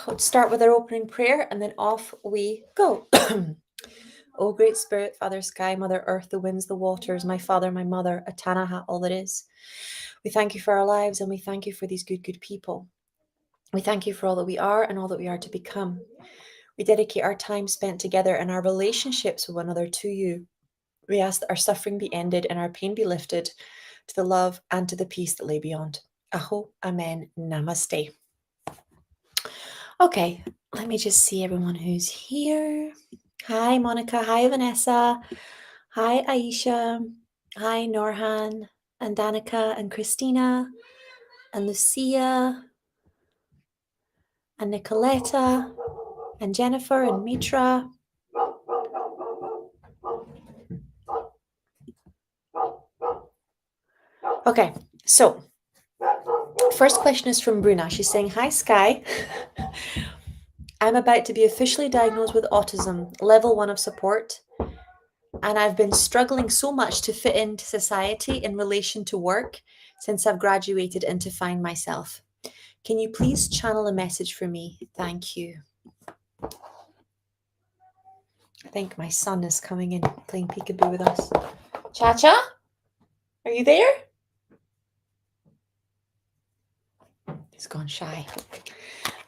let's start with our opening prayer and then off we go. O great spirit, Father Sky, Mother Earth, the winds, the waters, my father, my mother, Atanaha, all that is. We thank you for our lives and we thank you for these good people. We thank you for all that we are and all that we are to become. We dedicate our time spent together and our relationships with one another to you. We ask that our suffering be ended and our pain be lifted to the love and to the peace that lay beyond. Aho, Amen, Namaste. Okay, let me just see everyone who's here. Hi, Monica. Hi, Vanessa. Hi, Aisha. Hi, Norhan and Danica and Christina and Lucia and Nicoletta and Jennifer and Mitra. Okay, so first question is from Bruna. She's saying, hi, Sky. I'm about to be officially diagnosed with autism, level 1 of support, and I've been struggling so much to fit into society in relation to work since I've graduated and to find myself. Can you please channel a message for me? Thank you. I think my son is coming in playing peekaboo with us. Cha-Cha? Are you there? He's gone shy.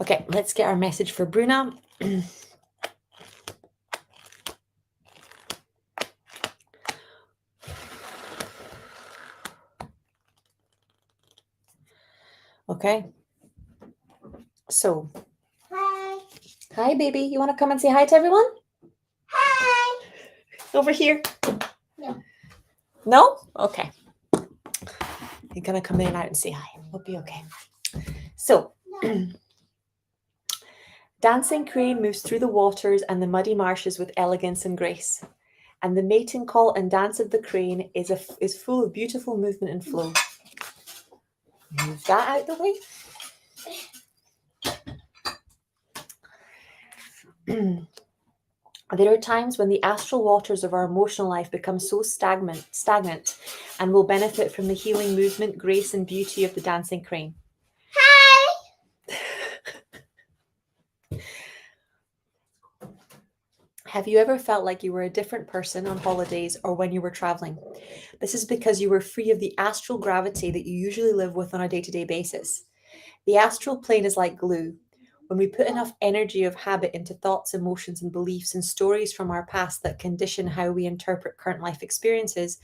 Okay, let's get our message for Bruna. Okay. So. Hi. Hi, baby. You want to come and say hi to everyone? Hi. Over here? No. No? Okay. You're going to come in and out and say hi. We'll be okay. So, dancing crane moves through the waters and the muddy marshes with elegance and grace. And the mating call and dance of the crane is full of beautiful movement and flow. Move that out the way. There are times when the astral waters of our emotional life become so stagnant and will benefit from the healing movement, grace, and beauty of the dancing crane. Hi! Have you ever felt like you were a different person on holidays or when you were traveling? This is because you were free of the astral gravity that you usually live with on a day-to-day basis. The astral plane is like glue. When we put enough energy of habit into thoughts, emotions, and beliefs and stories from our past that condition how we interpret current life experiences,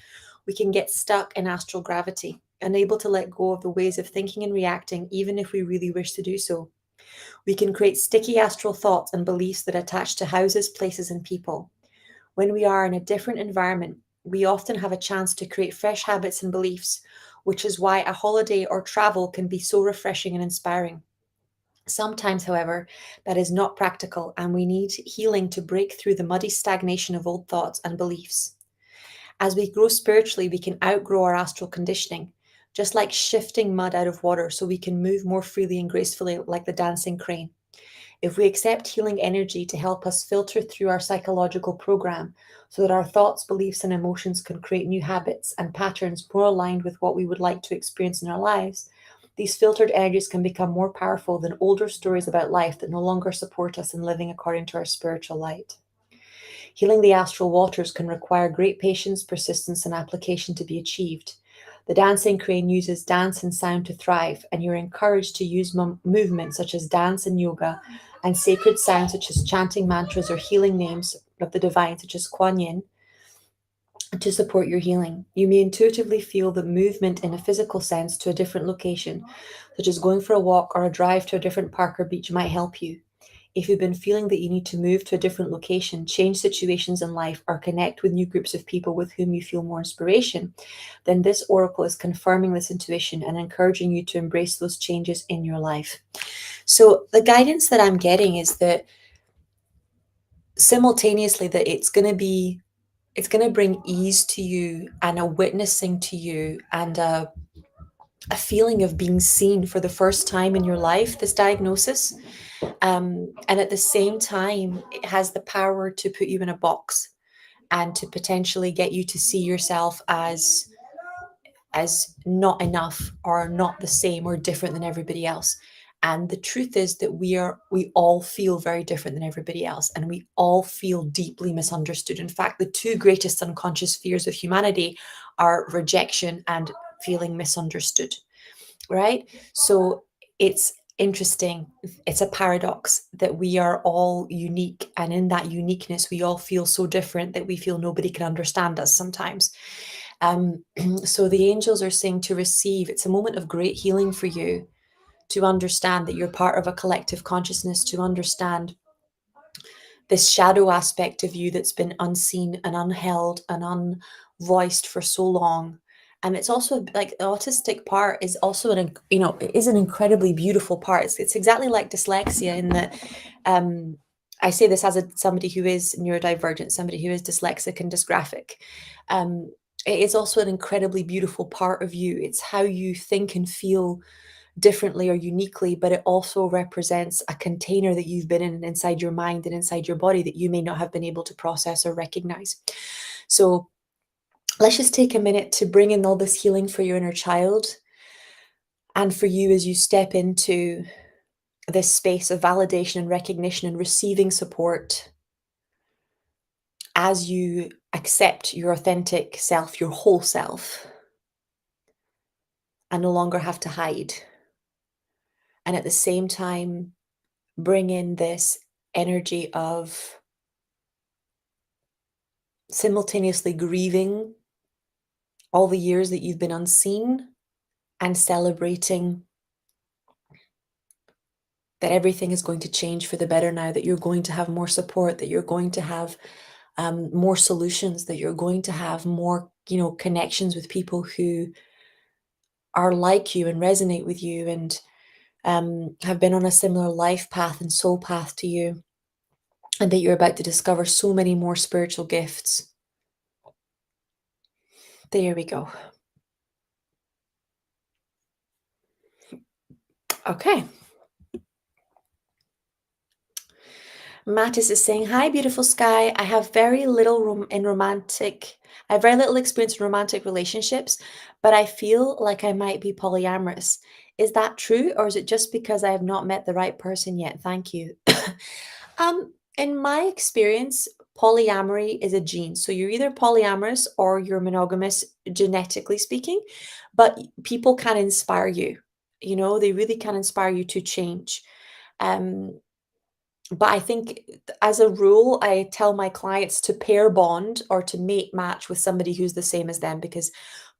we can get stuck in astral gravity, unable to let go of the ways of thinking and reacting, even if we really wish to do so. We can create sticky astral thoughts and beliefs that attach to houses, places, and people. When we are in a different environment, we often have a chance to create fresh habits and beliefs, which is why a holiday or travel can be so refreshing and inspiring. Sometimes, however, that is not practical, and we need healing to break through the muddy stagnation of old thoughts and beliefs. As we grow spiritually, we can outgrow our astral conditioning, just like shifting mud out of water so we can move more freely and gracefully like the dancing crane. If we accept healing energy to help us filter through our psychological program so that our thoughts, beliefs, and emotions can create new habits and patterns more aligned with what we would like to experience in our lives, these filtered energies can become more powerful than older stories about life that no longer support us in living according to our spiritual light. Healing the astral waters can require great patience, persistence, and application to be achieved. The dancing crane uses dance and sound to thrive, and you're encouraged to use movements such as dance and yoga and sacred sounds such as chanting mantras or healing names of the divine such as Kuan Yin to support your healing. You may intuitively feel the movement in a physical sense to a different location, such as going for a walk or a drive to a different park or beach might help you. If you've been feeling that you need to move to a different location, change situations in life, or connect with new groups of people with whom you feel more inspiration, then this oracle is confirming this intuition and encouraging you to embrace those changes in your life. So the guidance that I'm getting is that simultaneously that it's going to bring ease to you and a witnessing to you and a feeling of being seen for the first time in your life, this diagnosis. And at the same time, it has the power to put you in a box and to potentially get you to see yourself as not enough or not the same or different than everybody else. And the truth is that we all feel very different than everybody else, and we all feel deeply misunderstood. In fact, the two greatest unconscious fears of humanity are rejection and feeling misunderstood, right? So it's interesting. It's a paradox that we are all unique, and in that uniqueness, we all feel so different that we feel nobody can understand us sometimes. So the angels are saying to receive. It's a moment of great healing for you to understand that you're part of a collective consciousness, to understand this shadow aspect of you that's been unseen and unheld and unvoiced for so long. And it's also like the autistic part is also it is an incredibly beautiful part. It's exactly like dyslexia in that I say this as somebody who is neurodivergent, somebody who is dyslexic and dysgraphic. It is also an incredibly beautiful part of you. It's how you think and feel differently or uniquely, but it also represents a container that you've been in inside your mind and inside your body that you may not have been able to process or recognize. So let's just take a minute to bring in all this healing for your inner child and for you as you step into this space of validation and recognition and receiving support as you accept your authentic self, your whole self, and no longer have to hide. And at the same time, bring in this energy of simultaneously grieving all the years that you've been unseen and celebrating that everything is going to change for the better now, that you're going to have more support, that you're going to have more solutions, that you're going to have more, connections with people who are like you and resonate with you and have been on a similar life path and soul path to you, and that you're about to discover so many more spiritual gifts. There we go. Okay. Mattis is saying, "Hi, beautiful sky. I have very little I have very little experience in romantic relationships, but I feel like I might be polyamorous. Is that true, or is it just because I have not met the right person yet? Thank you." In my experience, polyamory is a gene. So you're either polyamorous or you're monogamous, genetically speaking, but people can inspire you. They really can inspire you to change. Um, but I think as a rule, I tell my clients to pair bond or to mate match with somebody who's the same as them, because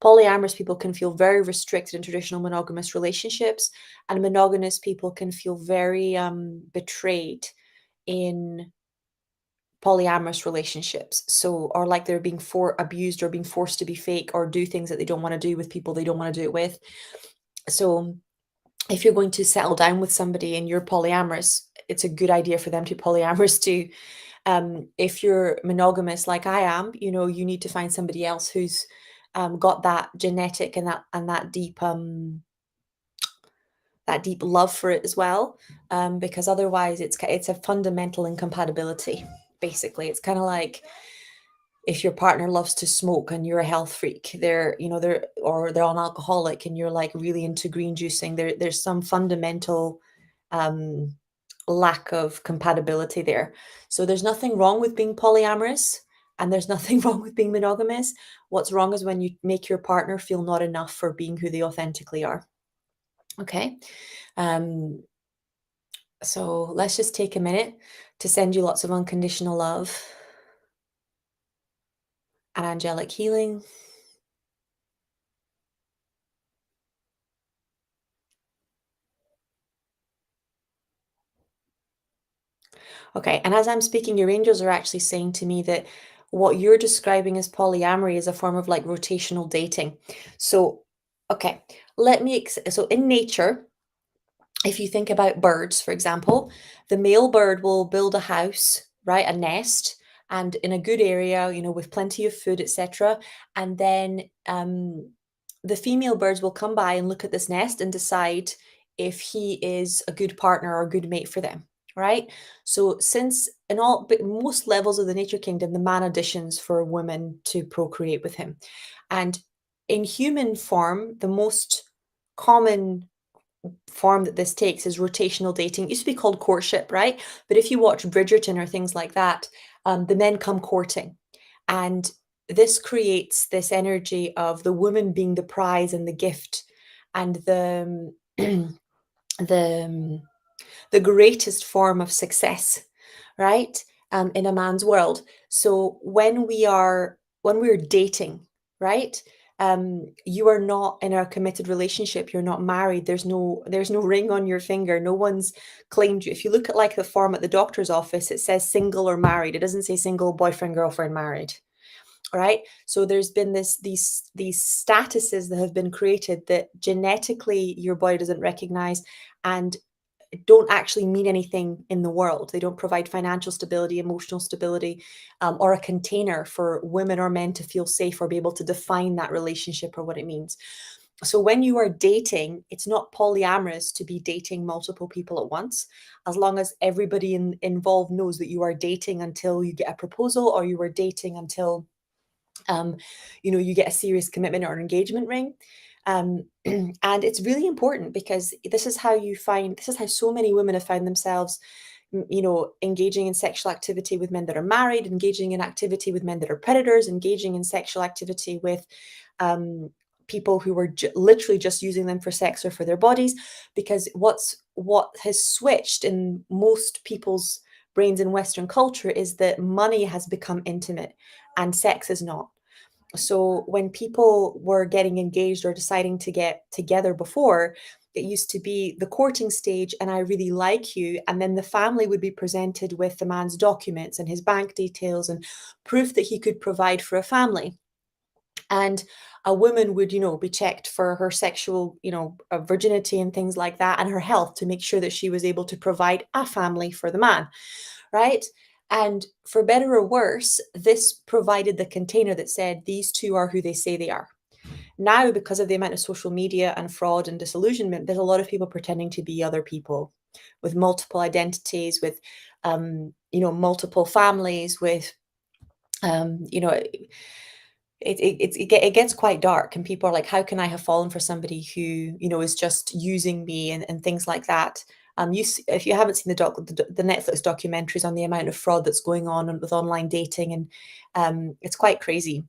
polyamorous people can feel very restricted in traditional monogamous relationships, and monogamous people can feel very betrayed in polyamorous relationships. So, or like they're being abused or being forced to be fake or do things that they don't want to do with people they don't want to do it with. So if you're going to settle down with somebody and you're polyamorous, it's a good idea for them to be polyamorous too. If you're monogamous like I am, you need to find somebody else who's got that genetic and that deep love for it as well, because otherwise it's a fundamental incompatibility. Basically, it's kind of like if your partner loves to smoke and you're a health freak, they're an alcoholic and you're like really into green juicing. There's some fundamental um, lack of compatibility there. So there's nothing wrong with being polyamorous and there's nothing wrong with being monogamous. What's wrong is when you make your partner feel not enough for being who they authentically are. Okay. So let's just take a minute to send you lots of unconditional love and angelic healing. Okay, and as I'm speaking, your angels are actually saying to me that what you're describing as polyamory is a form of like rotational dating. So, okay, so in nature, if you think about birds, for example, the male bird will build a house, right, a nest, and in a good area, with plenty of food, etc. And then the female birds will come by and look at this nest and decide if he is a good partner or a good mate for them, right? So since but most levels of the nature kingdom, the man auditions for women to procreate with him. And in human form, the most common form that this takes is rotational dating. It used to be called courtship, right? But if you watch Bridgerton or things like that, the men come courting. And this creates this energy of the woman being the prize and the gift and the the greatest form of success, right? In a man's world. So when we're dating, right? You are not in a committed relationship. You're not married. There's no ring on your finger. No one's claimed you. If you look at like the form at the doctor's office, it says single or married. It doesn't say single, boyfriend, girlfriend, married. Right? So there's been these statuses that have been created that genetically your body doesn't recognize and don't actually mean anything in the world. They don't provide financial stability, emotional stability, or a container for women or men to feel safe or be able to define that relationship or what it means. So when you are dating, it's not polyamorous to be dating multiple people at once, as long as everybody involved knows that you are dating until you get a proposal or you are dating until um, you get a serious commitment or an engagement ring. And it's really important because this is how so many women have found themselves, engaging in sexual activity with men that are married, engaging in activity with men that are predators, engaging in sexual activity with people who were literally just using them for sex or for their bodies. Because what has switched in most people's brains in Western culture is that money has become intimate and sex is not. So when people were getting engaged or deciding to get together before, it used to be the courting stage and I really like you. And then the family would be presented with the man's documents and his bank details and proof that he could provide for a family. And a woman would, be checked for her sexual, virginity and things like that and her health to make sure that she was able to provide a family for the man, right? And for better or worse, this provided the container that said these two are who they say they are. Now, because of the amount of social media and fraud and disillusionment, there's a lot of people pretending to be other people with multiple identities, with multiple families, with it gets quite dark and people are like, how can I have fallen for somebody who is just using me and things like that. If you haven't seen the Netflix documentaries on the amount of fraud that's going on with online dating, and it's quite crazy,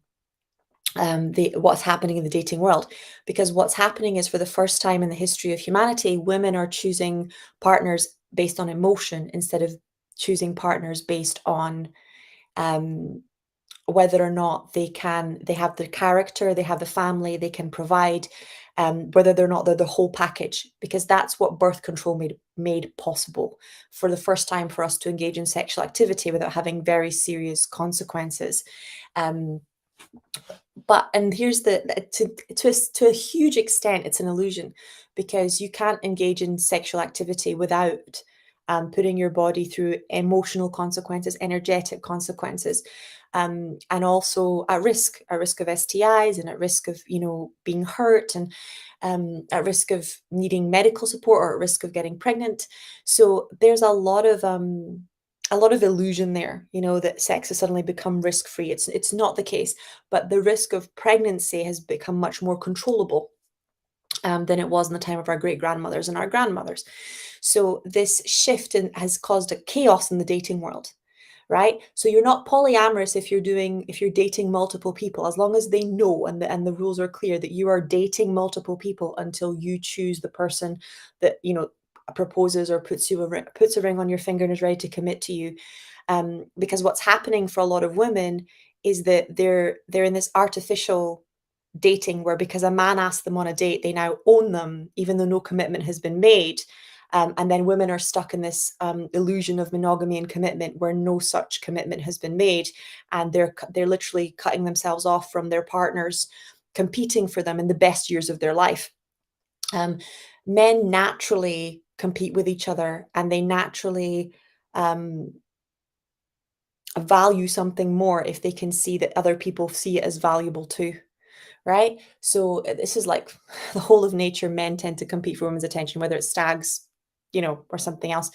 what's happening in the dating world. Because what's happening is, for the first time in the history of humanity, women are choosing partners based on emotion instead of choosing partners based on um, whether or not they have the character, they have the family, they can provide, whether they're not they're the whole package. Because that's what birth control made possible, for the first time, for us to engage in sexual activity without having very serious consequences. And here's to a huge extent, it's an illusion, because you can't engage in sexual activity without putting your body through emotional consequences, energetic consequences, and also at risk of STIs, and at risk of being hurt, and at risk of needing medical support, or at risk of getting pregnant. So there's a lot of illusion there, that sex has suddenly become risk-free. It's not the case, but the risk of pregnancy has become much more controllable than it was in the time of our great-grandmothers and our grandmothers. So this shift has caused a chaos in the dating world, right? So you're not polyamorous if you're dating multiple people, as long as they know and the rules are clear that you are dating multiple people until you choose the person that proposes or puts a ring on your finger and is ready to commit to you. Because what's happening for a lot of women is that they're in this artificial dating where, because a man asked them on a date, they now own them even though no commitment has been made. And then women are stuck in this illusion of monogamy and commitment where no such commitment has been made, and they're literally cutting themselves off from their partners, competing for them in the best years of their life. Men naturally compete with each other, and they naturally value something more if they can see that other people see it as valuable too, right? So this is like the whole of nature. Men tend to compete for women's attention, whether it's stags, or something else.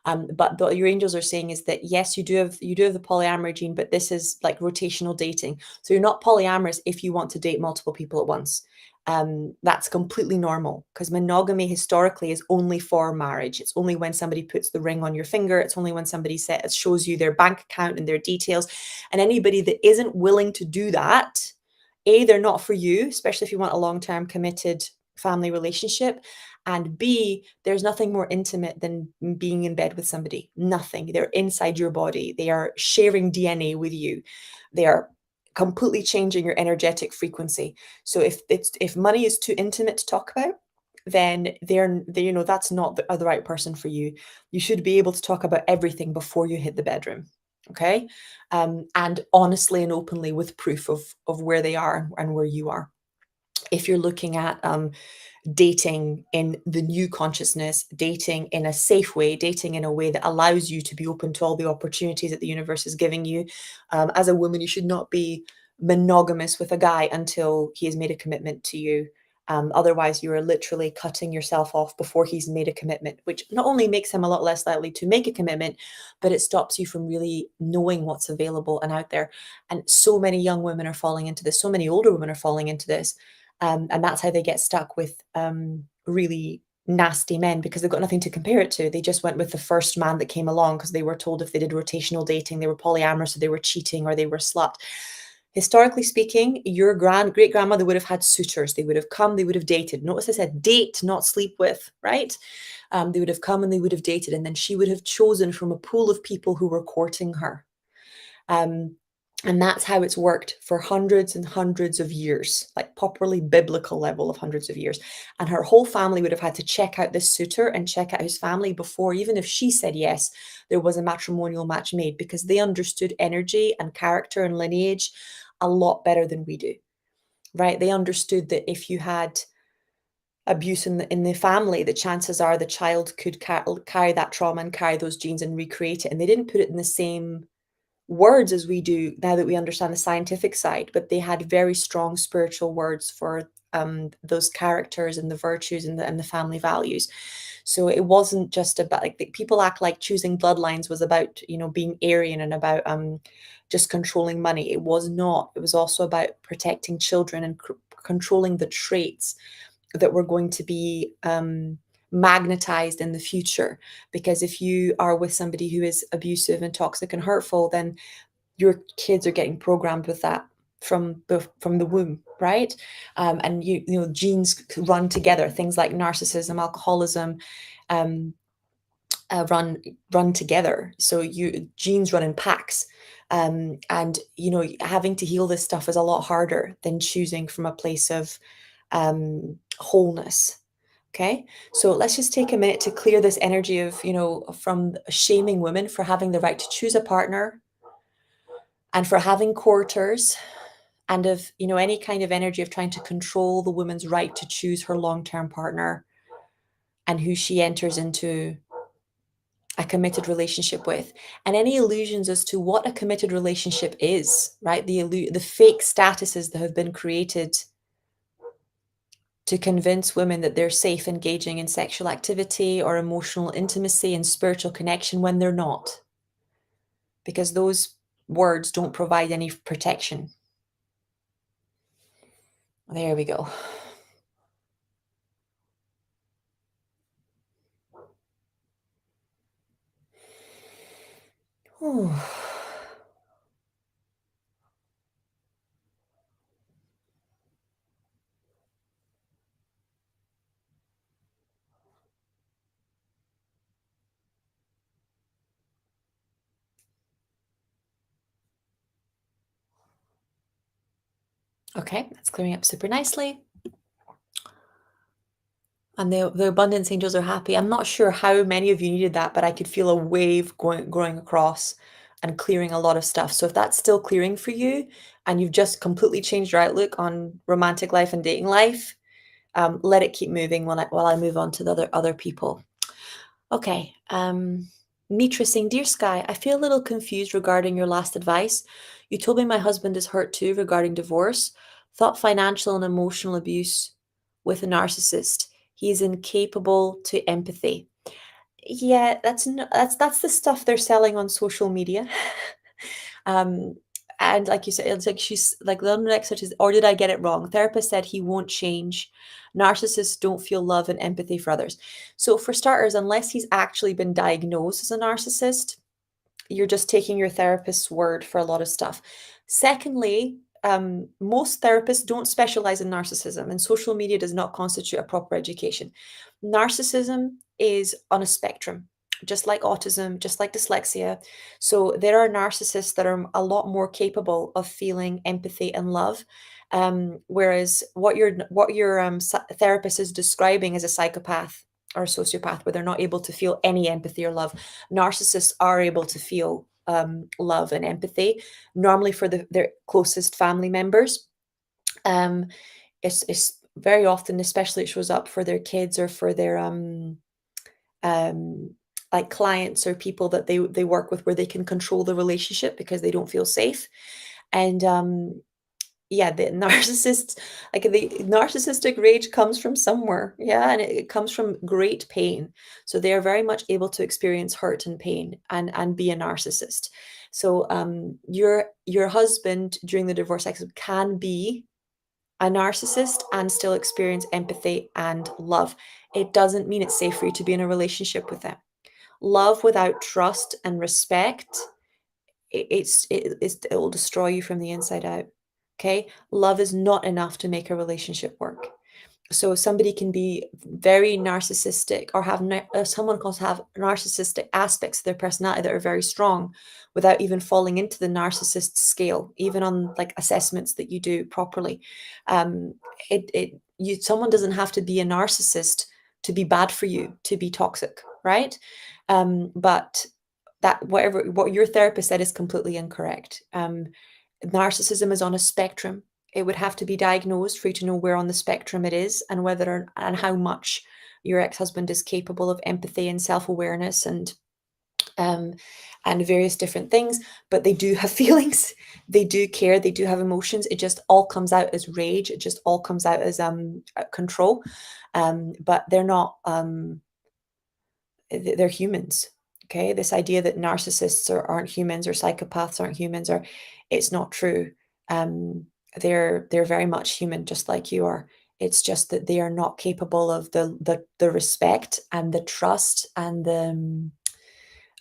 But what your angels are saying is that yes, you do have the polyamory gene, but this is like rotational dating. So you're not polyamorous if you want to date multiple people at once. That's completely normal because monogamy historically is only for marriage. It's only when somebody puts the ring on your finger. It's only when somebody shows you their bank account and their details. And anybody that isn't willing to do that, A, they're not for you, especially if you want a long-term committed family relationship. And B, there's nothing more intimate than being in bed with somebody. Nothing. They're inside your body. They are sharing DNA with you. They are completely changing your energetic frequency. So if money is too intimate to talk about, then that's not the right person for you. You should be able to talk about everything before you hit the bedroom. Okay. And honestly and openly with proof of where they are and where you are. If you're looking at dating in the new consciousness, dating in a safe way, dating in a way that allows you to be open to all the opportunities that the universe is giving you. As a woman, you should not be monogamous with a guy until he has made a commitment to you. Otherwise, you are literally cutting yourself off before he's made a commitment, which not only makes him a lot less likely to make a commitment, but it stops you from really knowing what's available and out there. And so many young women are falling into this. So many older women are falling into this. And that's how they get stuck with really nasty men because they've got nothing to compare it to. They just went with the first man that came along because they were told if they did rotational dating, they were polyamorous, or they were cheating, or they were slut. Historically speaking, your great grandmother would have had suitors. They would have come, they would have dated. Notice I said date, not sleep with, right? They would have come and they would have dated, and then she would have chosen from a pool of people who were courting her. And that's how it's worked for hundreds and hundreds of years, like properly biblical level of hundreds of years. And her whole family would have had to check out this suitor and check out his family before, even if she said yes, there was a matrimonial match made, because they understood energy and character and lineage a lot better than we do, right? They understood that if you had abuse in the family, the chances are the child could carry that trauma and carry those genes and recreate it. And they didn't put it in the same words as we do now that we understand the scientific side, but they had very strong spiritual words for those characters and the virtues and the family values. So it wasn't just about, like, people act like choosing bloodlines was about being Aryan and about just controlling money. It was not. It was also about protecting children and controlling the traits that were going to be magnetized in the future. Because if you are with somebody who is abusive and toxic and hurtful, then your kids are getting programmed with that from the womb, right? And genes run together. Things like narcissism, alcoholism, run together. So genes run in packs. And having to heal this stuff is a lot harder than choosing from a place of wholeness. Okay, so let's just take a minute to clear this energy of, from shaming women for having the right to choose a partner and for having courters, and of, any kind of energy of trying to control the woman's right to choose her long-term partner and who she enters into a committed relationship with, and any illusions as to what a committed relationship is, right? The fake statuses that have been created to convince women that they're safe engaging in sexual activity or emotional intimacy and spiritual connection when they're not. Because those words don't provide any protection. There we go. Whew. Okay, that's clearing up super nicely. And the abundance angels are happy. I'm not sure how many of you needed that, but I could feel a wave growing across and clearing a lot of stuff. So if that's still clearing for you and you've just completely changed your outlook on romantic life and dating life, let it keep moving while I move on to the other people. Okay. Mitra saying, Dear Sky, I feel a little confused regarding your last advice. You told me my husband is hurt too regarding divorce. Thought financial and emotional abuse with a narcissist. He is incapable to empathy. Yeah, that's the stuff they're selling on social media. um, And like you said, it's like she's like the next search is, or did I get it wrong? Therapist said he won't change. Narcissists don't feel love and empathy for others. So for starters, unless he's actually been diagnosed as a narcissist, you're just taking your therapist's word for a lot of stuff. Secondly, most therapists don't specialize in narcissism, and social media does not constitute a proper education. Narcissism is on a spectrum, just like autism, just like dyslexia. So there are narcissists that are a lot more capable of feeling empathy and love. Whereas what your therapist is describing as a psychopath or a sociopath, where they're not able to feel any empathy or love, narcissists are able to feel love and empathy, normally for their closest family members. It's very often, especially it shows up for their kids or for their um, like clients or people that they work with, where they can control the relationship because they don't feel safe. And yeah, the narcissists, like the narcissistic rage comes from somewhere. Yeah, and it comes from great pain. So they are very much able to experience hurt and pain and be a narcissist. So your husband during the divorce exit can be a narcissist and still experience empathy and love. It doesn't mean it's safe for you to be in a relationship with them. Love without trust and respect, it will destroy you from the inside out. Okay, love is not enough to make a relationship work. So somebody can be very narcissistic or have someone can have narcissistic aspects of their personality that are very strong without even falling into the narcissist scale, even on like assessments that you do properly. um someone doesn't have to be a narcissist to be bad for you, to be toxic, right? But that what your therapist said is completely incorrect. Narcissism is on a spectrum. It would have to be diagnosed for you to know where on the spectrum it is, and whether and how much your ex-husband is capable of empathy and self-awareness um, and various different things. But they do have feelings, they do care, they do have emotions. It just all comes out as rage. It just all comes out as control. But they're not. They're humans. Okay, this idea that narcissists aren't humans or psychopaths aren't humans, or it's not true. um they're very much human, just like you are. It's just that they are not capable of the respect and the trust and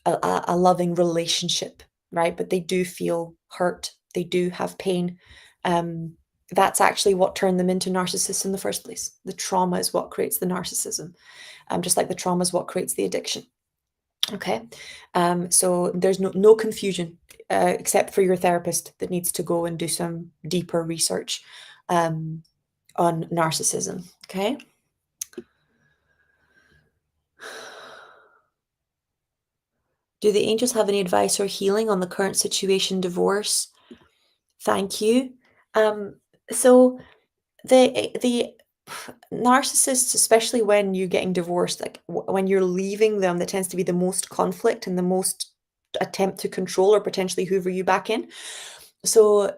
a loving relationship, right? But they do feel hurt, they do have pain. That's actually what turned them into narcissists in the first place. The trauma is what creates the narcissism, just like the trauma is what creates the addiction. Okay, so there's no confusion, except for your therapist that needs to go and do some deeper research on narcissism. Okay. Do the angels have any advice or healing on the current situation, divorce? Thank you. So the narcissists, especially when you're getting divorced, like when you're leaving them, that tends to be the most conflict and the most attempt to control or potentially hoover you back in. So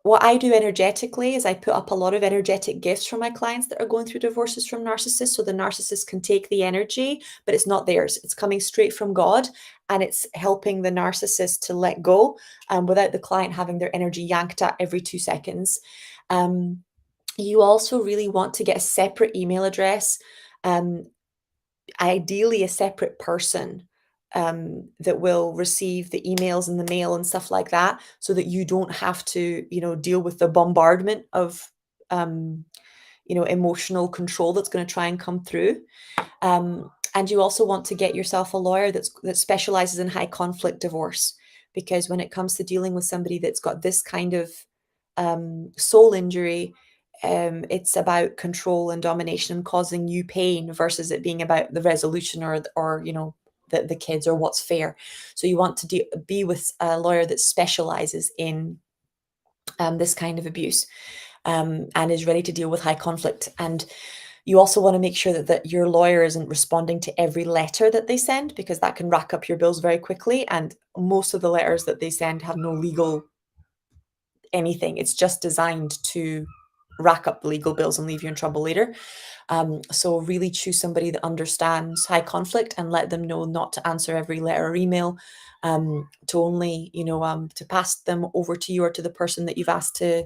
what I do energetically is I put up a lot of energetic gifts for my clients that are going through divorces from narcissists. So the narcissist can take the energy, but it's not theirs. It's coming straight from God, and it's helping the narcissist to let go, without the client having their energy yanked at every 2 seconds. You also really want to get a separate email address, ideally a separate person that will receive the emails and the mail and stuff like that, so that you don't have to, deal with the bombardment of, emotional control that's going to try and come through. And you also want to get yourself a lawyer that specializes in high conflict divorce, because when it comes to dealing with somebody that's got this kind of soul injury, it's about control and domination and causing you pain, versus it being about the resolution or the kids or what's fair. So you want to be with a lawyer that specializes in this kind of abuse, and is ready to deal with high conflict. And you also want to make sure that your lawyer isn't responding to every letter that they send, because that can rack up your bills very quickly. And most of the letters that they send have no legal anything. It's just designed to rack up the legal bills and leave you in trouble later. So really choose somebody that understands high conflict and let them know not to answer every letter or email, to only, to pass them over to you or to the person that you've asked to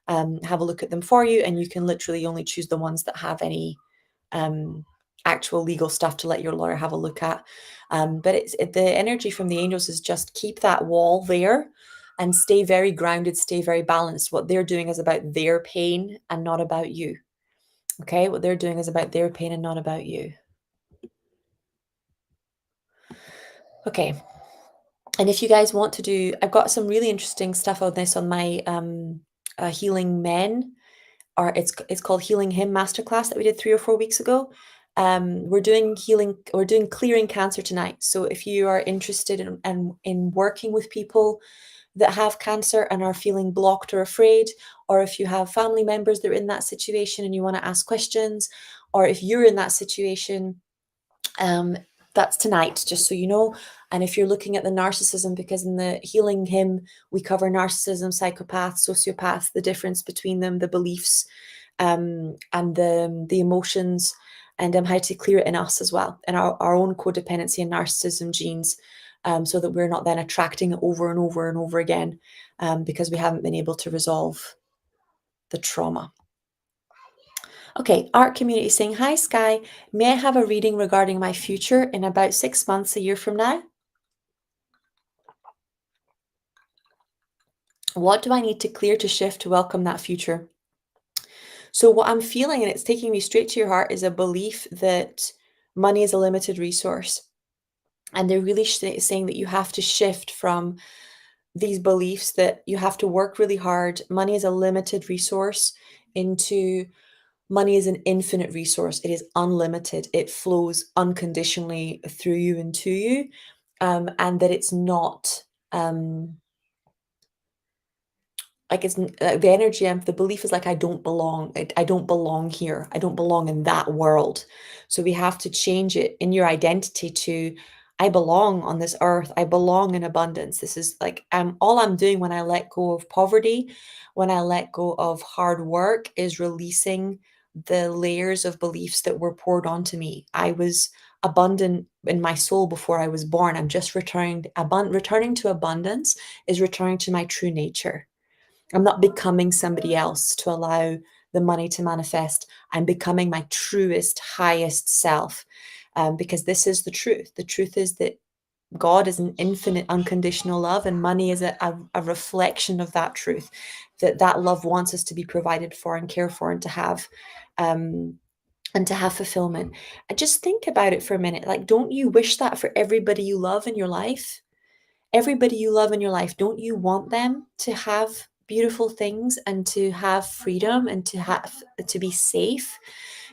have a look at them for you. And you can literally only choose the ones that have any actual legal stuff to let your lawyer have a look at. But the energy from the angels is just keep that wall there and stay very grounded, stay very balanced. What they're doing is about their pain and not about you. Okay, what they're doing is about their pain and not about you. Okay, and if you guys want to do, I've got some really interesting stuff on this on my Healing Men, or it's called Healing Him Masterclass that we did 3 or 4 weeks ago. We're doing clearing cancer tonight. So if you are interested in working with people that have cancer and are feeling blocked or afraid, or if you have family members that are in that situation and you want to ask questions, or if you're in that situation, that's tonight, just so you know. And if you're looking at the narcissism, because in the Healing Him, we cover narcissism, psychopath, sociopath, the difference between them, the beliefs, and the emotions, and how to clear it in us as well, and our own codependency and narcissism genes, so that we're not then attracting it over and over and over again, because we haven't been able to resolve the trauma. Okay, art community saying, hi Sky, may I have a reading regarding my future in about 6 months, a year from now? What do I need to clear to shift to welcome that future? So what I'm feeling, and it's taking me straight to your heart, is a belief that money is a limited resource. And they're really saying that you have to shift from these beliefs that you have to work really hard, money is a limited resource, into money is an infinite resource. It is unlimited. It flows unconditionally through you and to you. And that it's not like it's the energy and the belief is like, I don't belong. I don't belong here. I don't belong in that world. So we have to change it in your identity to, I belong on this earth. I belong in abundance. This is like, all I'm doing when I let go of poverty, when I let go of hard work, is releasing the layers of beliefs that were poured onto me. I was abundant in my soul before I was born. I'm just returning to abundance is returning to my true nature. I'm not becoming somebody else to allow the money to manifest. I'm becoming my truest, highest self, because this is the truth. The truth is that God is an infinite, unconditional love, and money is a reflection of that truth. That love wants us to be provided for and cared for, and to have fulfillment. And just think about it for a minute. Like, don't you wish that for everybody you love in your life? Everybody you love in your life, don't you want them to have beautiful things and to have freedom and to be safe?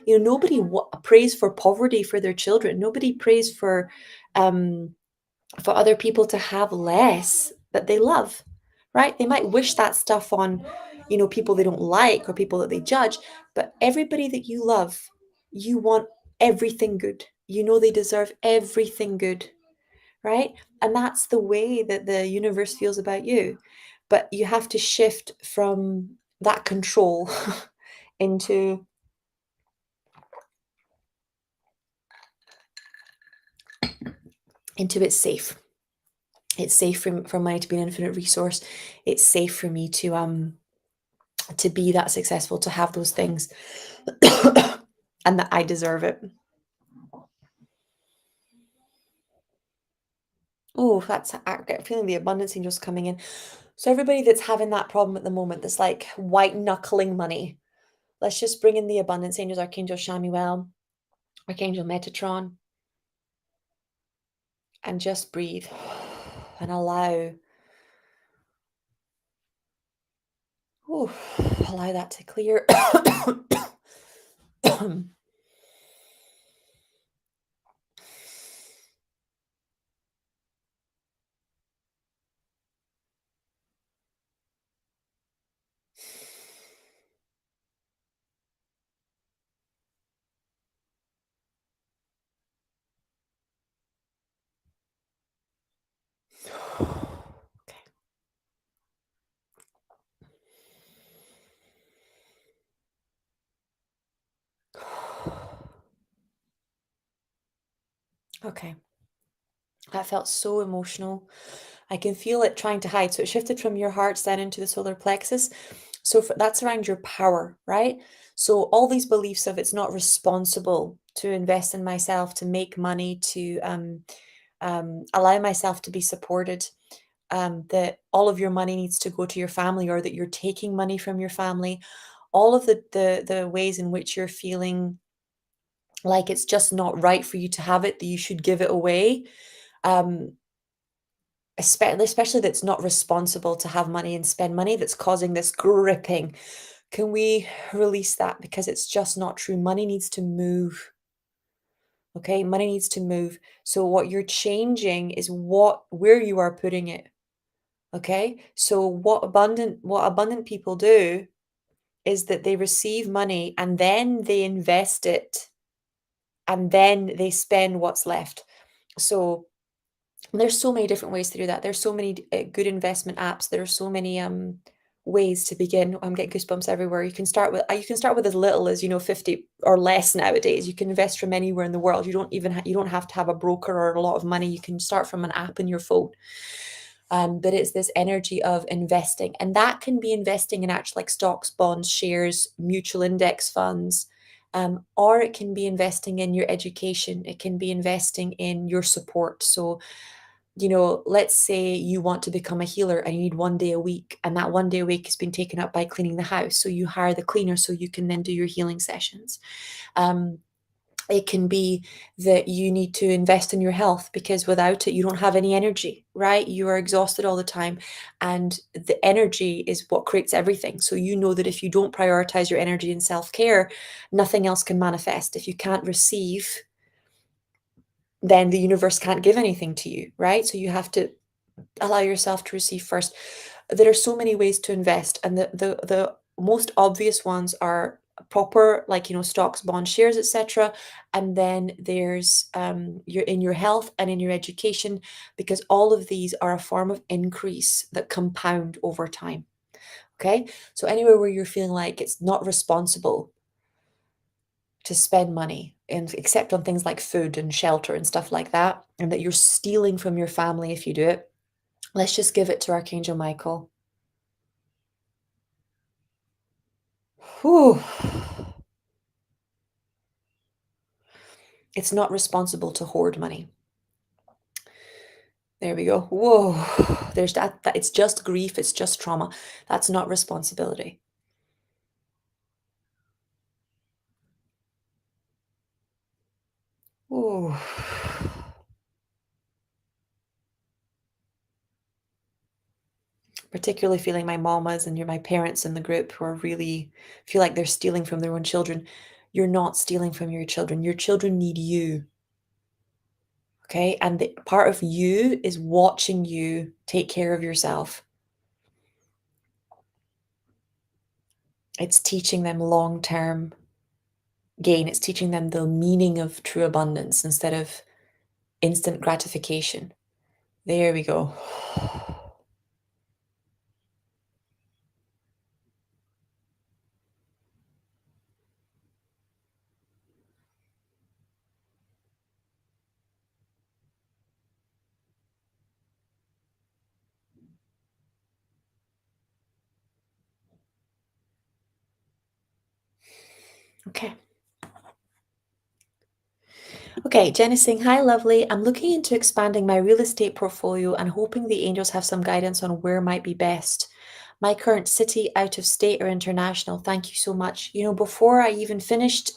Nobody prays for poverty for their children. Nobody prays for other people to have less that they love, right? They might wish that stuff on, people they don't like or people that they judge, but everybody that you love, you want everything good. They deserve everything good, right? And that's the way that the universe feels about you. But you have to shift from that control into it's safe. It's safe for money to be an infinite resource. It's safe for me to be that successful, to have those things, and that I deserve it. Oh, I'm feeling the abundance angels coming in. So everybody that's having that problem at the moment, that's like white knuckling money, let's just bring in the abundance angels, Archangel Shamuel, Archangel Metatron, and just breathe and allow that to clear. Okay. Okay. That felt so emotional. I can feel it trying to hide. So it shifted from your heart then into the solar plexus. So that's around your power, right? So all these beliefs of it's not responsible to invest in myself, to make money, to allow myself to be supported, that all of your money needs to go to your family, or that you're taking money from your family. All of the ways in which you're feeling like it's just not right for you to have it, that you should give it away. Um, especially that's not responsible to have money and spend money, that's causing this gripping. Can we release that? Because it's just not true. Money needs to move. Okay, money needs to move. So what you're changing is where you are putting it. Okay, so what abundant people do is that they receive money and then they invest it, and then they spend what's left. So there's so many different ways to do that. There's so many good investment apps. There are so many ways to begin. I'm getting goosebumps everywhere. You can start with as little as 50 or less nowadays. You can invest from anywhere in the world. You don't have to have a broker or a lot of money. You can start from an app in your phone. But it's this energy of investing, and that can be investing in actual like stocks, bonds, shares, mutual index funds, or it can be investing in your education. It can be investing in your support. So let's say you want to become a healer and you need 1 day a week, and that 1 day a week has been taken up by cleaning the house. So you hire the cleaner so you can then do your healing sessions. Um, it can be that you need to invest in your health, because without it, you don't have any energy, right? You are exhausted all the time. And the energy is what creates everything. So you know that if you don't prioritize your energy and self care, nothing else can manifest. If you can't receive, then the universe can't give anything to you, right? So you have to allow yourself to receive first. There are so many ways to invest, and the most obvious ones are proper, like stocks, bonds, shares, etc. And then there's your health and in your education, because all of these are a form of increase that compound over time. Okay, so anywhere where you're feeling like it's not responsible to spend money, and except on things like food and shelter and stuff like that, and that you're stealing from your family if you do it, let's just give it to Archangel Michael. Whew. It's not responsible to hoard money. There we go. Whoa. There's that. It's just grief. It's just trauma. That's not responsibility. Ooh. Particularly feeling my mamas and my parents in the group who are really feel like they're stealing from their own children. You're not stealing from your children. Your children need you. Okay. And the part of you is watching you take care of yourself. It's teaching them long term gain. It's teaching them the meaning of true abundance instead of instant gratification. There we go. Okay. Okay, Jen is saying, hi, lovely. I'm looking into expanding my real estate portfolio and hoping the angels have some guidance on where might be best. My current city, out of state, or international. Thank you so much. Before I even finished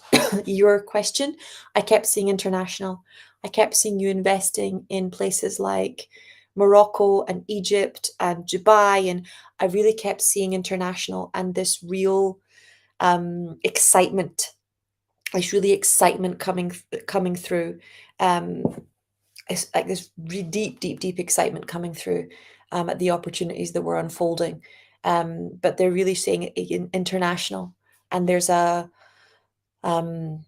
your question, I kept seeing international. I kept seeing you investing in places like Morocco and Egypt and Dubai. And I really kept seeing international and this real excitement. There's really excitement coming through. Um, it's like this really deep excitement coming through at the opportunities that were unfolding. But they're really saying international, and there's um,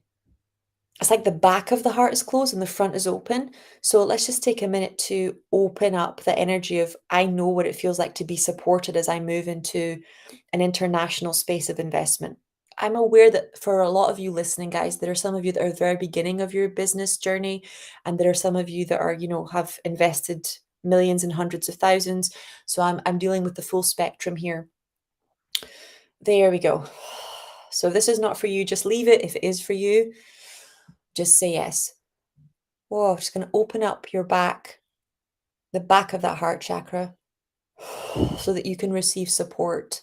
it's like the back of the heart is closed and the front is open. So let's just take a minute to open up the energy of I know what it feels like to be supported as I move into an international space of investment. I'm aware that for a lot of you listening, guys, there are some of you that are at the very beginning of your business journey, and there are some of you that are, have invested millions and hundreds of thousands. So I'm dealing with the full spectrum here. There we go. So if this is not for you, just leave it. If it is for you, just say yes. Whoa, I'm just going to open up your back, the back of that heart chakra, so that you can receive support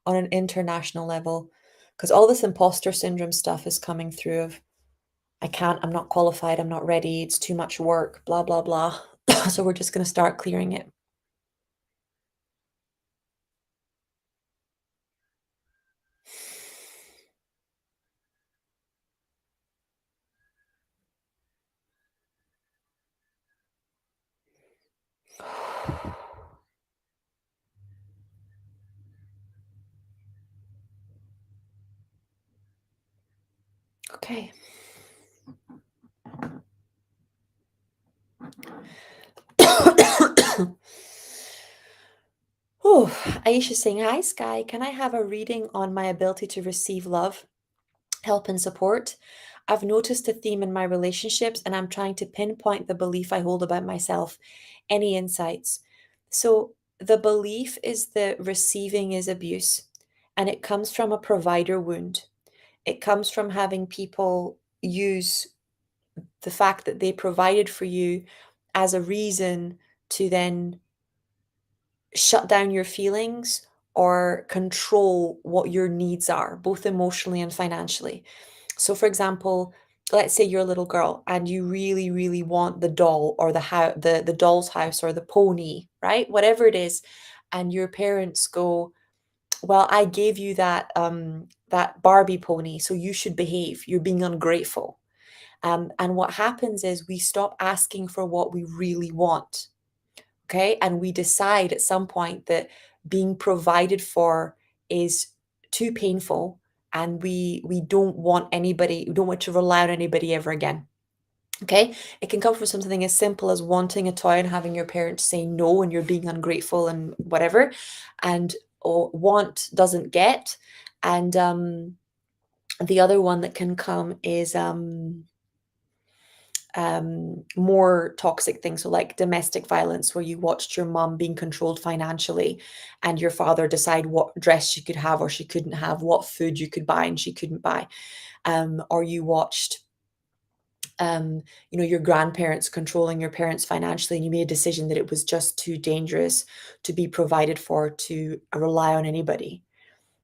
on an international level. Because all this imposter syndrome stuff is coming through of, I can't, I'm not qualified, I'm not ready, it's too much work, blah, blah, blah. So we're just going to start clearing it. Okay. Oh, Aisha's saying, hi, Sky. Can I have a reading on my ability to receive love, help, and support? I've noticed a theme in my relationships, and I'm trying to pinpoint the belief I hold about myself. Any insights? So, the belief is that receiving is abuse, and it comes from a provider wound. It comes from having people use the fact that they provided for you as a reason to then shut down your feelings or control what your needs are, both emotionally and financially. So, for example, let's say you're a little girl and you really, really want the doll or the doll's house or the pony, right? Whatever it is, and your parents go, "Well, I gave you that Barbie pony, so you should behave. You're being ungrateful." And what happens is we stop asking for what we really want. Okay. And we decide at some point that being provided for is too painful, and we don't want anybody, we don't want to rely on anybody ever again. Okay. It can come from something as simple as wanting a toy and having your parents say no and you're being ungrateful and whatever. And want doesn't get. And the other one that can come is more toxic things. So, like domestic violence, where you watched your mom being controlled financially and your father decide what dress she could have or she couldn't have, what food you could buy and she couldn't buy. Or you watched, your grandparents controlling your parents financially, and you made a decision that it was just too dangerous to be provided for, to rely on anybody.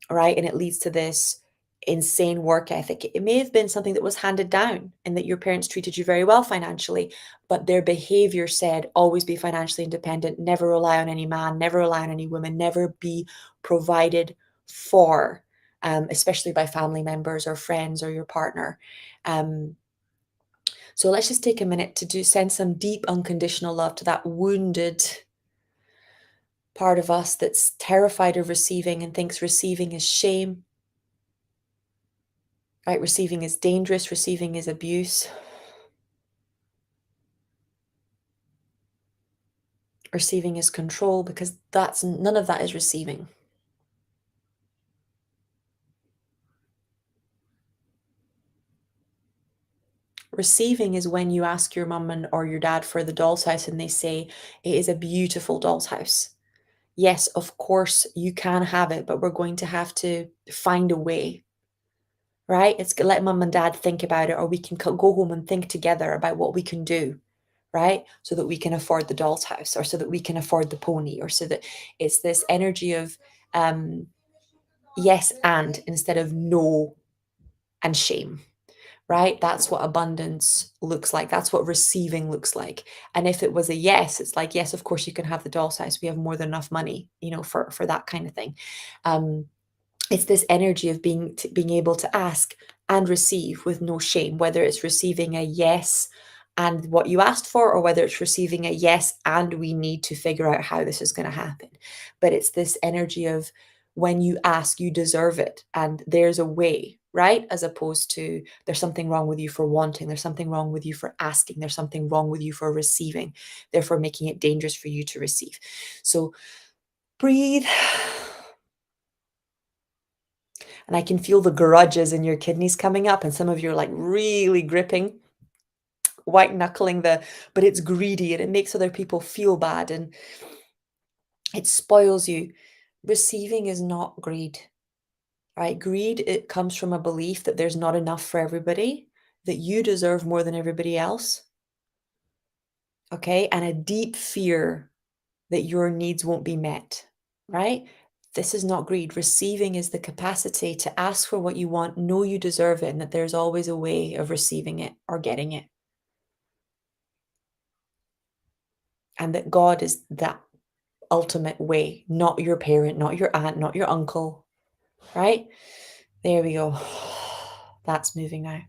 Right? And it leads to this insane work ethic. It may have been something that was handed down and that your parents treated you very well financially, but their behavior said always be financially independent, never rely on any man, never rely on any woman, never be provided for, especially by family members or friends or your partner. So let's just take a minute to send some deep unconditional love to that wounded part of us that's terrified of receiving and thinks receiving is shame. Right? Receiving is dangerous, receiving is abuse. Receiving is control, because that's none of that is receiving. Receiving is when you ask your mum or your dad for the doll's house and they say it is a beautiful doll's house. Yes, of course you can have it, but we're going to have to find a way. Right? It's let mum and dad think about it, or we can go home and think together about what we can do. Right? So that we can afford the doll's house, or so that we can afford the pony, or so that it's this energy of yes and instead of no and shame. Right? That's what abundance looks like. That's what receiving looks like. And if it was a yes, it's like, yes, of course you can have the doll's house. We have more than enough money, for that kind of thing. It's this energy of being able to ask and receive with no shame, whether it's receiving a yes and what you asked for, or whether it's receiving a yes and we need to figure out how this is going to happen. But it's this energy of, when you ask, you deserve it, and there's a way, right? As opposed to, there's something wrong with you for wanting, there's something wrong with you for asking, there's something wrong with you for receiving, therefore making it dangerous for you to receive. So breathe. And I can feel the grudges in your kidneys coming up, and some of you are like really gripping, white knuckling but it's greedy and it makes other people feel bad and it spoils you. Receiving is not greed, right? Greed, it comes from a belief that there's not enough for everybody, that you deserve more than everybody else, okay? And a deep fear that your needs won't be met, right? This is not greed. Receiving is the capacity to ask for what you want, know you deserve it, and that there's always a way of receiving it or getting it. And that God is that ultimate way, not your parent, not your aunt, not your uncle, right? There we go. That's moving now.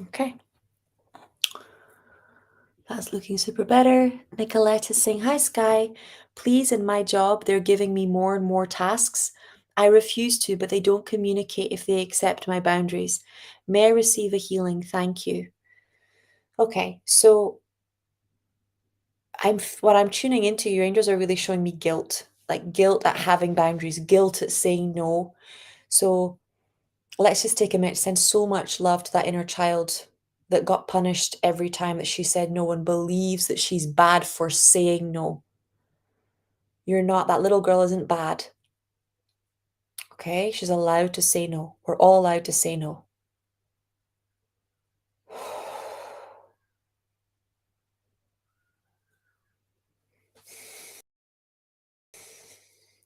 Okay. That's looking super better. Nicolette is saying, "Hi, Sky. Please, in my job, they're giving me more and more tasks. I refuse to, but they don't communicate if they accept my boundaries. May I receive a healing? Thank you." Okay, so what I'm tuning into, your angels are really showing me guilt, like guilt at having boundaries, guilt at saying no. So let's just take a minute, send so much love to that inner child that got punished every time that she said no and believes that she's bad for saying no. You're not, that little girl isn't bad. Okay? She's allowed to say no. We're all allowed to say no.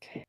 Okay.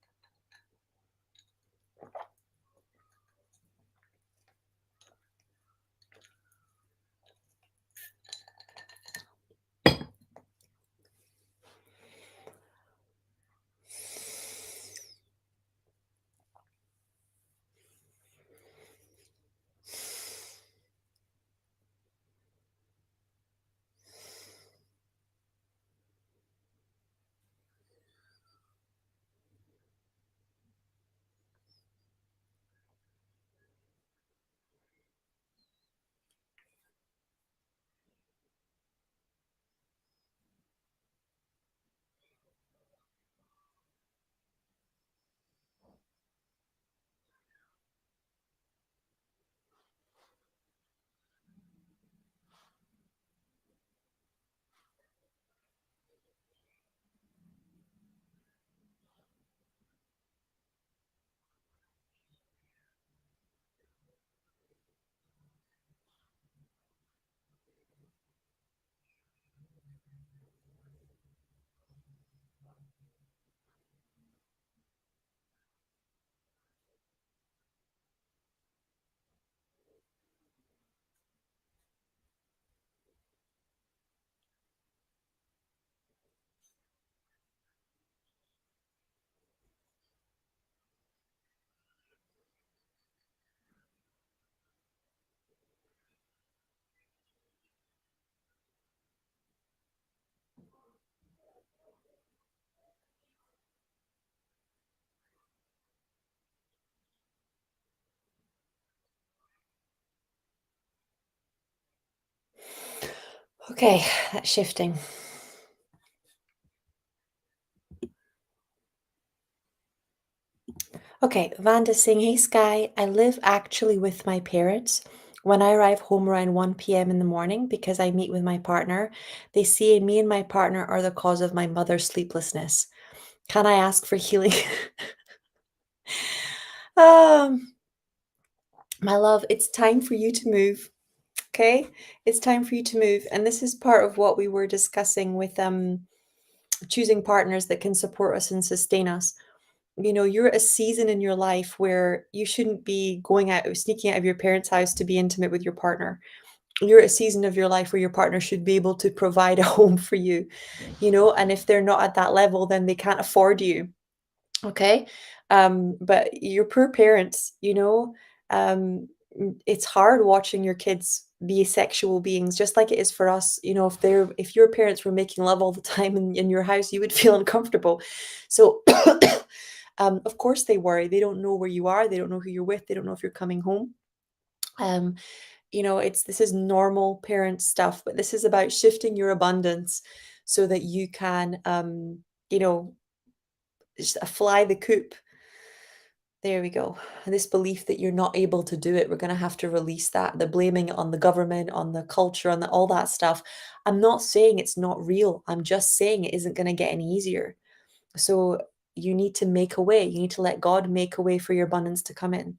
Okay, that's shifting. Okay, Vanda's saying, "Hey Sky, I live actually with my parents. When I arrive home around 1 p.m. in the morning because I meet with my partner, they say me and my partner are the cause of my mother's sleeplessness. Can I ask for healing?" um, my love, it's time for you to move. Okay? It's time for you to move. And this is part of what we were discussing with choosing partners that can support us and sustain us. You know, you're at a season in your life where you shouldn't be going out, sneaking out of your parents' house to be intimate with your partner. You're at a season of your life where your partner should be able to provide a home for you, you know, and if they're not at that level, then they can't afford you. Okay. But your poor parents, you know, um, it's hard watching your kids be sexual beings just like it is for us. If your parents were making love all the time in your house, you would feel uncomfortable. So of course they worry. They don't know where you are, they don't know who you're with, they don't know if you're coming home. um it's this is normal parent stuff, but this is about shifting your abundance so that you can you know fly the coop. There we go. This belief that you're not able to do it, we're going to have to release that. The blaming it on the government, on the culture, on all that stuff. I'm not saying it's not real. I'm just saying it isn't going to get any easier. So you need to make a way. You need to let God make a way for your abundance to come in.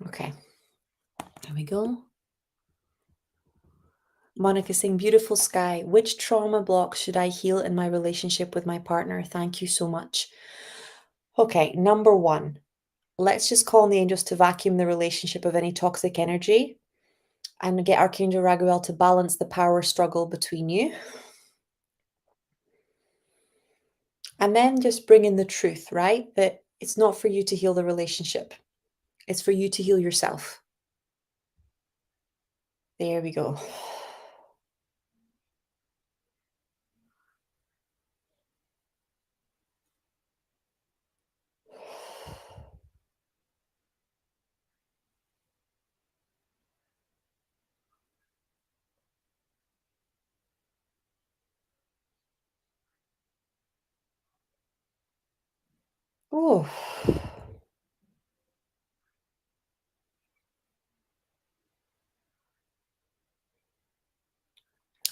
Okay, there we go. Monica saying, beautiful sky. Which trauma block should I heal in my relationship with my partner? Thank you so much. Okay, number one, let's just call on the angels to vacuum the relationship of any toxic energy and get Archangel Raguel to balance the power struggle between you. And then just bring in the truth, right? That it's not for you to heal the relationship. It's for you to heal yourself. There we go. Oh.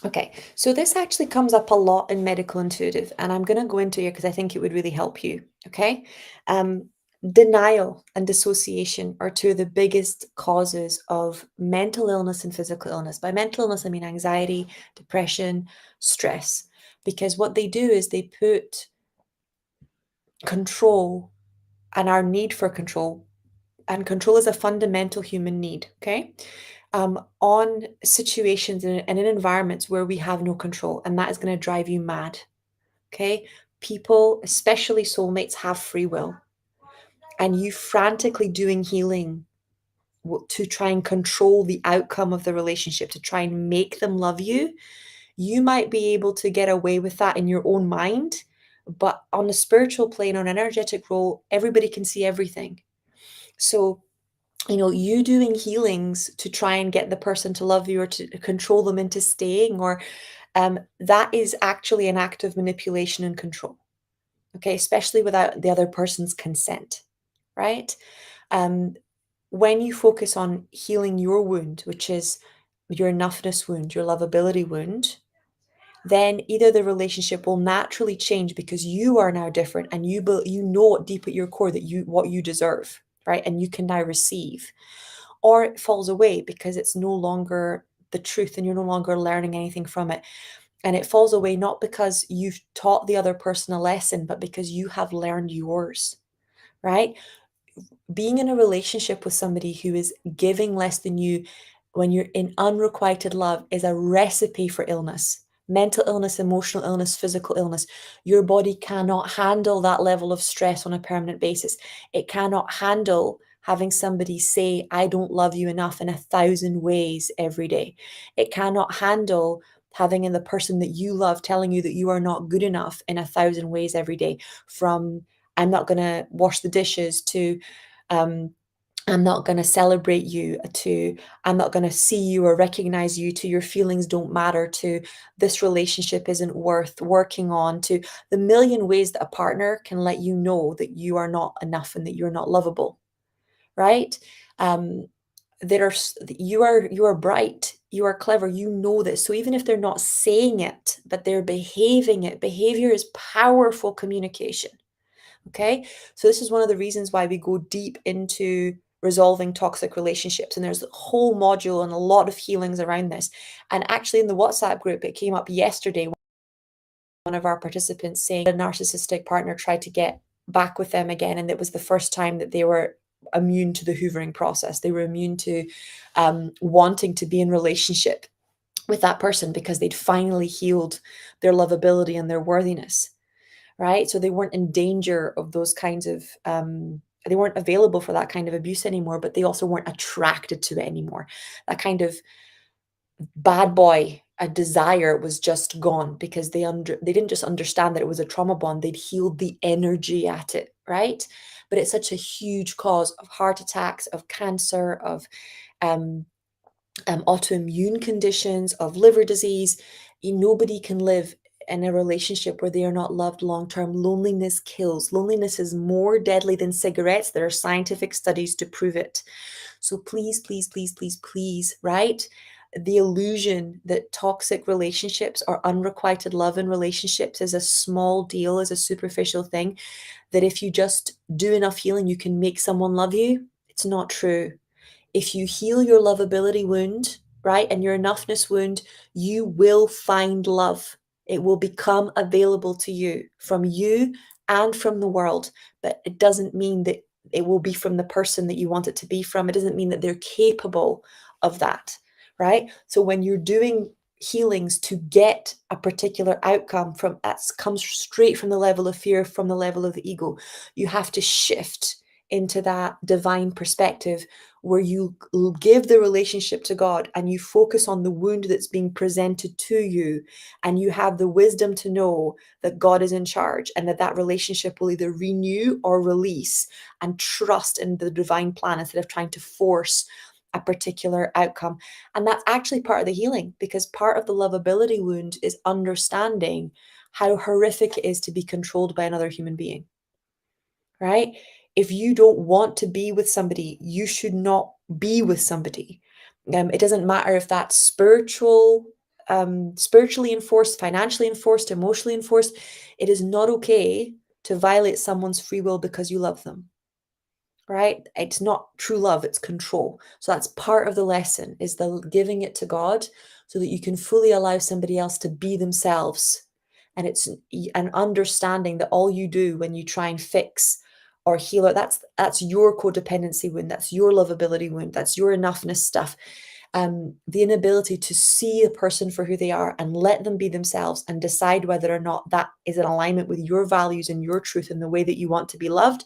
Okay, so this actually comes up a lot in Medical Intuitive, and I'm going to go into it because I think it would really help you. Okay, um, denial and dissociation are two of the biggest causes of mental illness and physical illness. By mental illness, I mean anxiety, depression, stress, because what they do is they put control and our need for control, and control is a fundamental human need. Okay, on situations and in environments where we have no control, and that is going to drive you mad. Okay, people, especially soulmates, have free will, and you frantically doing healing to try and control the outcome of the relationship, to try and make them love you, you might be able to get away with that in your own mind, but on the spiritual plane, on energetic role, everybody can see everything. So you doing healings to try and get the person to love you or to control them into staying, or that is actually an act of manipulation and control. Okay, especially without the other person's consent, right? Um, when you focus on healing your wound, which is your enoughness wound, your lovability wound, then either the relationship will naturally change because you are now different, and you know deep at your core that what you deserve, right? And you can now receive, or it falls away because it's no longer the truth and you're no longer learning anything from it. And it falls away not because you've taught the other person a lesson, but because you have learned yours, right? Being in a relationship with somebody who is giving less than you when you're in unrequited love is a recipe for illness. Mental illness, emotional illness, physical illness. Your body cannot handle that level of stress on a permanent basis. It cannot handle having somebody say, I don't love you enough in 1,000 ways every day. It cannot handle having the person that you love telling you that you are not good enough in 1,000 ways every day, from I'm not going to wash the dishes to um, I'm not going to celebrate you, to I'm not going to see you or recognize you, to your feelings don't matter, to this relationship isn't worth working on, to the million ways that a partner can let you know that you are not enough and that you're not lovable, right? Um, you are bright, you are clever, you know this. So even if they're not saying it, but they're behaving it, behavior is powerful communication. Okay, so this is one of the reasons why we go deep into resolving toxic relationships, and there's a whole module and a lot of healings around this. And actually in the WhatsApp group, it came up yesterday, one of our participants saying a narcissistic partner tried to get back with them again, and it was the first time that they were immune to the hoovering process. They were immune to wanting to be in relationship with that person because they'd finally healed their lovability and their worthiness, right? So they weren't in danger of those kinds of they weren't available for that kind of abuse anymore, but they also weren't attracted to it anymore. That kind of bad boy, a desire was just gone because they didn't just understand that it was a trauma bond, they'd healed the energy at it, right? But it's such a huge cause of heart attacks, of cancer, of autoimmune conditions, of liver disease. Nobody can live in a relationship where they are not loved long term. Loneliness kills. Loneliness is more deadly than cigarettes. There are scientific studies to prove it. So please, please, please, please, please, right? The illusion that toxic relationships or unrequited love in relationships is a small deal, is a superficial thing, that if you just do enough healing, you can make someone love you. It's not true. If you heal your lovability wound, right, and your enoughness wound, you will find love. It will become available to you and from the world. But it doesn't mean that it will be from the person that you want it to be from. It doesn't mean that they're capable of that, right? So when you're doing healings to get a particular outcome from that comes straight from the level of fear, from the level of the ego, you have to shift into that divine perspective where you give the relationship to God and you focus on the wound that's being presented to you, and you have the wisdom to know that God is in charge and that relationship will either renew or release, and trust in the divine plan instead of trying to force a particular outcome. And that's actually part of the healing, because part of the lovability wound is understanding how horrific it is to be controlled by another human being, right? If you don't want to be with somebody, you should not be with somebody. It doesn't matter if that's spiritually enforced, financially enforced, emotionally enforced. It is not okay to violate someone's free will because you love them, right? It's not true love, it's control. So that's part of the lesson, is the giving it to God so that you can fully allow somebody else to be themselves. And it's an understanding that all you do when you try and fix or heal it, that's your codependency wound, that's your lovability wound, that's your enoughness stuff. The inability to see a person for who they are and let them be themselves and decide whether or not that is in alignment with your values and your truth and the way that you want to be loved,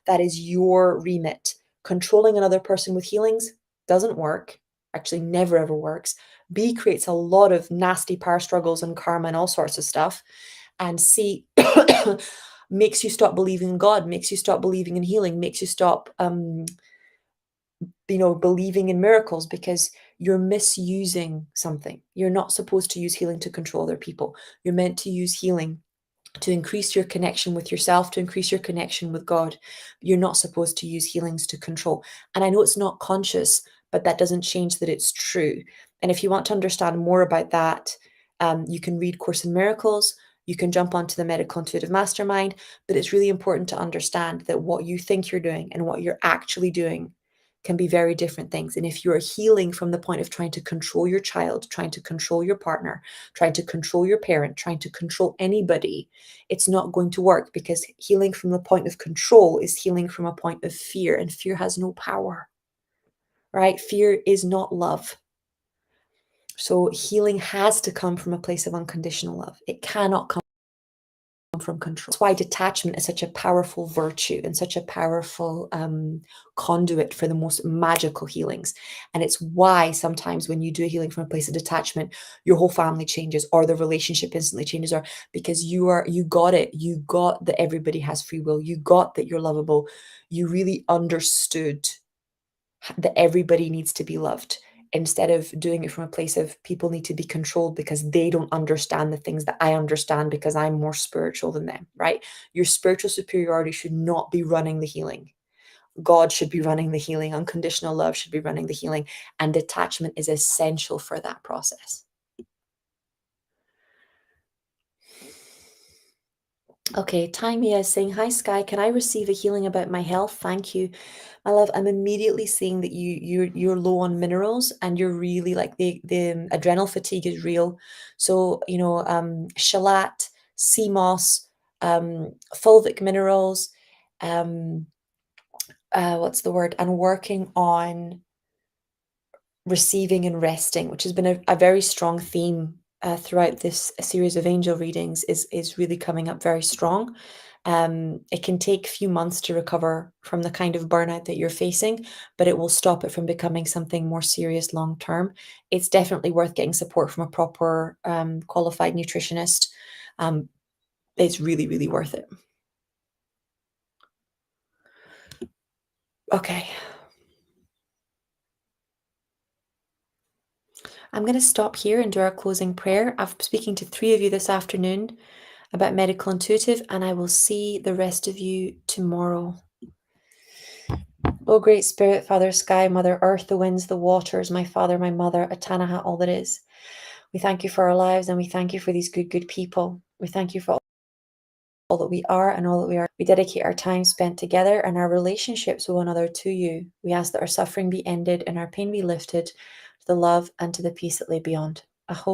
that is your remit. Controlling another person with healings doesn't work, actually never ever works. B creates a lot of nasty power struggles and karma and all sorts of stuff. And C makes you stop believing in God, makes you stop believing in healing, makes you stop believing in miracles, because you're misusing something. You're not supposed to use healing to control other people. You're meant to use healing to increase your connection with yourself, to increase your connection with God. You're not supposed to use healings to control. And I know it's not conscious, but that doesn't change that it's true. And if you want to understand more about that, you can read Course in Miracles. You can jump onto the Medical Intuitive Mastermind. But it's really important to understand that what you think you're doing and what you're actually doing can be very different things. And if you're healing from the point of trying to control your child, trying to control your partner, trying to control your parent, trying to control anybody, it's not going to work, because healing from the point of control is healing from a point of fear, and fear has no power, right? Fear is not love. So healing has to come from a place of unconditional love. It cannot come from control. That's why detachment is such a powerful virtue and such a powerful conduit for the most magical healings. And it's why sometimes when you do a healing from a place of detachment, your whole family changes, or the relationship instantly changes, or because you got it. You got that everybody has free will. You got that you're lovable. You really understood that everybody needs to be loved, instead of doing it from a place of people need to be controlled because they don't understand the things that I understand because I'm more spiritual than them, right? Your spiritual superiority should not be running the healing. God should be running the healing. Unconditional love should be running the healing. And detachment is essential for that process. Okay, Timea is saying, "Hi Sky, can I receive a healing about my health? Thank you." My love, I'm immediately seeing that you're low on minerals and you're really like the adrenal fatigue is real. So, shellac, sea moss, fulvic minerals, um, what's the word? And working on receiving and resting, which has been a very strong theme throughout this series of angel readings, is really coming up very strong. It can take a few months to recover from the kind of burnout that you're facing, but it will stop it from becoming something more serious long term. It's definitely worth getting support from a proper qualified nutritionist. Um, it's really, really worth it. Okay. I'm going to stop here and do our closing prayer. I've been speaking to 3 of you this afternoon about Medical Intuitive, and I will see the rest of you tomorrow. O Great Spirit, Father Sky, Mother Earth, the winds, the waters, my Father, my Mother, Atanaha, all that is. We thank you for our lives and we thank you for these good, good people. We thank you for all that we are and all that we are. We dedicate our time spent together and our relationships with one another to you. We ask that our suffering be ended and our pain be lifted to the love and to the peace that lay beyond. Aho.